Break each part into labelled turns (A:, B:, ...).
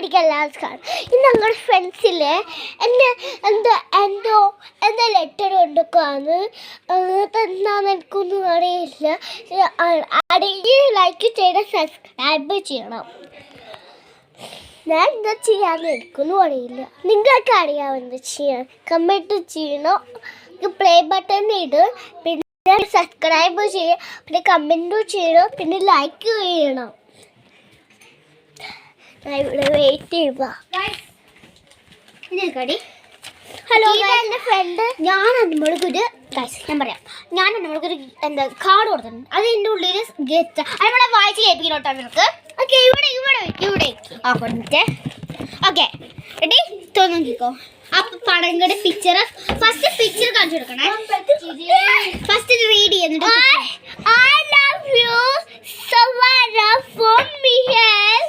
A: വീഡിയോയിലേക്ക് എല്ലാവർക്കും ഇന്ന് ഞങ്ങളുടെ ഫ്രണ്ട്സിലെ എൻ്റെ ലെറ്റർ കൊണ്ടൊക്കെയാണ് എന്താണെന്ന് എനിക്കൊന്നും അറിയില്ല. അടിയിൽ ലൈക്ക് ചെയ്ത് സബ്സ്ക്രൈബ് ചെയ്യണം. ഞാൻ എന്താ ചെയ്യാമെന്ന് എനിക്കൊന്നും അറിയില്ല. നിങ്ങൾക്ക് അറിയാമോ എന്താ ചെയ്യാൻ? കമൻറ്റ് ചെയ്യണം, പ്ലേ ബട്ടൺ ഇടും, പിന്നെ സബ്സ്ക്രൈബ് ചെയ്യണം, പിന്നെ കമൻറ്റ് ചെയ്യണം, പിന്നെ ലൈക്ക് ചെയ്യണം. ഇവിടെ വെയിറ്റ് ചെയ്യുക. ഹലോ എൻ്റെ ഫ്രണ്ട്, ഞാൻ നമ്മൾക്കൊരു കാർഡ് കൊടുത്തിട്ടുണ്ട്. അത് എൻ്റെ ഉള്ളിൽ ഗെറ്റ് നമ്മളെ വായിച്ച് കേൾപ്പിക്കണോട്ടോ അവർക്ക്. ഓക്കെ, ഇവിടെ ആ കൊടുത്തിട്ട് ഓക്കെ റെഡി തോന്നിക്കോ. അപ്പം പടങ്ങളുടെ പിക്ചർ ഫസ്റ്റ് പിക്ചർ കാണിച്ചു കൊടുക്കണേ. ഫസ്റ്റ് റീഡ് ചെയ്യുന്നുണ്ട്. I love you Savannah from Michelle.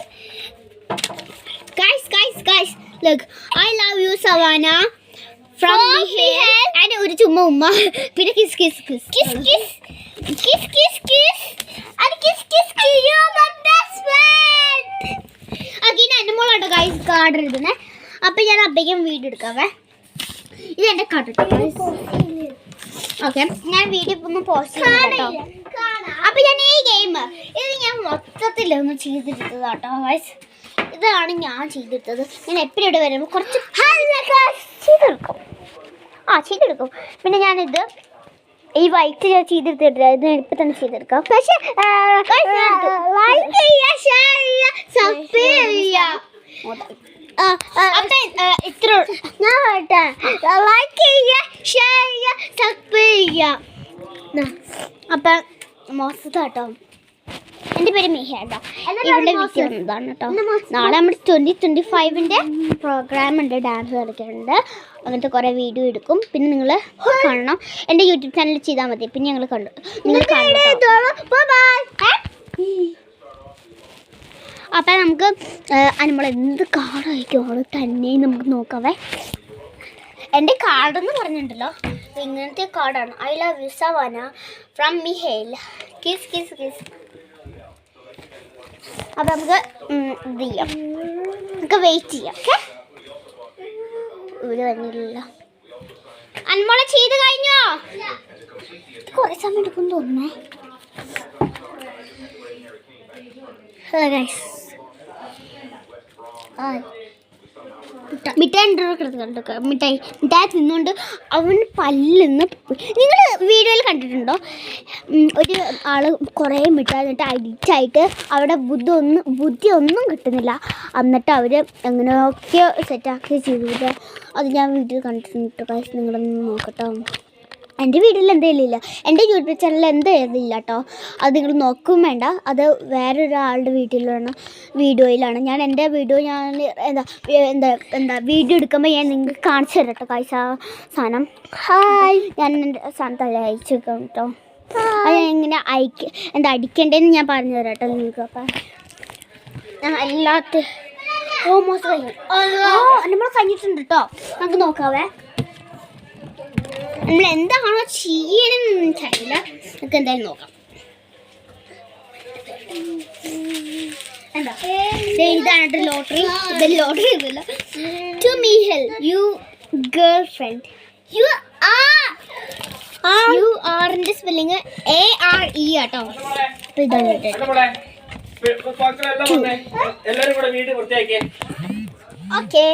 A: Guys, look. I love you Savannah from Michelle. And ഒരു ചുമ്മാ ഉമ്മ, പിന്നെ kiss and kiss you're my best friend. Okay, ഞാൻ എൻ്റെ മോളാട്ടോ ഗൈസ് കാർഡ് എഴുതുന്നേ. അപ്പം ഞാൻ അപ്പേക്കും വീഡിയോ എടുക്കാവേ. ഇത് എൻ്റെ കാർഡ്. ഓക്കെ, ഞാൻ വീഡിയോ ഒന്ന് പോസ്റ്റ് ചെയ്യാം. അപ്പം ഞാൻ ഈ ഗെയിം ഇത് ഞാൻ മൊത്തത്തിലൊന്ന് ചെയ്തെടുത്തതാട്ടോ ഗൈസ്. ഇതാണ് ഞാൻ ചെയ്തെടുത്തത്. ഞാൻ എപ്പോഴും ഇവിടെ വരുമ്പോൾ കുറച്ച് ചെയ്തെടുക്കും. പിന്നെ ഞാനിത് ഈ വൈറ്റ് ഞാൻ ചെയ്തെടുത്തിട്ടില്ല. ഇത് ഇപ്പം തന്നെ ചെയ്തെടുക്കാം. പക്ഷേ ഇത്ര ഞാൻ അപ്പം മോശത്താട്ടോ. എൻ്റെ പേര് മിഹേട്ടോ. ഇവിടെ വിളിക്കുന്നതാണ് കേട്ടോ. നാളെ നമ്മൾ 2025 പ്രോഗ്രാം ഉണ്ട്, ഡാൻസ് കളിക്കുന്നുണ്ട്. അങ്ങനത്തെ കുറേ വീഡിയോ എടുക്കും. പിന്നെ നിങ്ങൾ കാണണം. എൻ്റെ യൂട്യൂബ് ചാനൽ ചെയ്താൽ മതി. പിന്നെ നിങ്ങൾ അപ്പം നമുക്ക് നമ്മൾ എന്ത് കാർഡ് അയക്കുവാണ് തന്നെ നമുക്ക് നോക്കാവേ. എൻ്റെ കാർഡെന്ന് പറഞ്ഞിട്ടുണ്ടല്ലോ, ഇങ്ങനത്തെ കാർഡാണ്. I love you Savana from Mihel. Kiss. അപ്പം നമുക്ക് ഇത് ചെയ്യാം, നമുക്ക് വെയിറ്റ് ചെയ്യാം. ഓക്കെ, ഇവിടെ വന്നില്ല. അന്മോളെ ചെയ്ത് കഴിഞ്ഞോ? കുറേ സമയം എടുക്കും തോന്നുന്നേ. മിഠായി തിന്നുകൊണ്ട് അവൻ പല്ലിന്ന് നിങ്ങൾ വീഡിയോയിൽ കണ്ടിട്ടുണ്ടോ? ഒരു ആൾ കുറേ മിഠായി എന്നിട്ട് അടിച്ചായിട്ട് അവിടെ ബുദ്ധി ഒന്നും കിട്ടുന്നില്ല. എന്നിട്ട് അവർ എങ്ങനെയൊക്കെയോ സെറ്റാക്കി ചെയ്തിട്ട് അത് ഞാൻ വീഡിയോ കണ്ടിട്ടുണ്ട്. കാശ് നിങ്ങളൊന്ന് നോക്കട്ടോ. എൻ്റെ വീഡിയോയിൽ എന്തെങ്കിലും ഇല്ല, എൻ്റെ യൂട്യൂബ് ചാനലിൽ എന്തെങ്കിലും ഇല്ല കേട്ടോ. അത് നിങ്ങൾ നോക്കും വേണ്ട. അത് വേറൊരാളുടെ വീഡിയോയിലാണ്. ഞാൻ എൻ്റെ വീഡിയോ എന്താ വീഡിയോ എടുക്കുമ്പോൾ ഞാൻ നിങ്ങൾക്ക് കാണിച്ചു തരാം കേട്ടോ. കാഴ്ച സാധനം ഹായ് ഞാൻ എൻ്റെ സാധനത്തല്ല അയച്ചു വെക്കാം കേട്ടോ. അത് എങ്ങനെ അടിക്കേണ്ടതെന്ന് ഞാൻ പറഞ്ഞു തരാം കേട്ടോ നിങ്ങൾക്ക്. അപ്പം ഞാൻ എല്ലാത്ത ഓൾമോസ്റ്റ് കഴിഞ്ഞു. നമ്മൾ കഴിഞ്ഞിട്ടുണ്ട് കേട്ടോ. നമുക്ക് നോക്കാവേ. നമ്മൾ എന്താണോ ചെയ്യണമെന്ന് വെച്ചാൽ നമുക്ക് എന്തായാലും നോക്കാം. ഇതാണ് ലോട്ടറി. ഇത് ലോട്ടറി ഇതല്ല. To Mihel you girlfriend. You ആറിൻ്റെ സ്പെല്ലിങ് ARE കേട്ടോ. ഇതാണ് ഓക്കെ.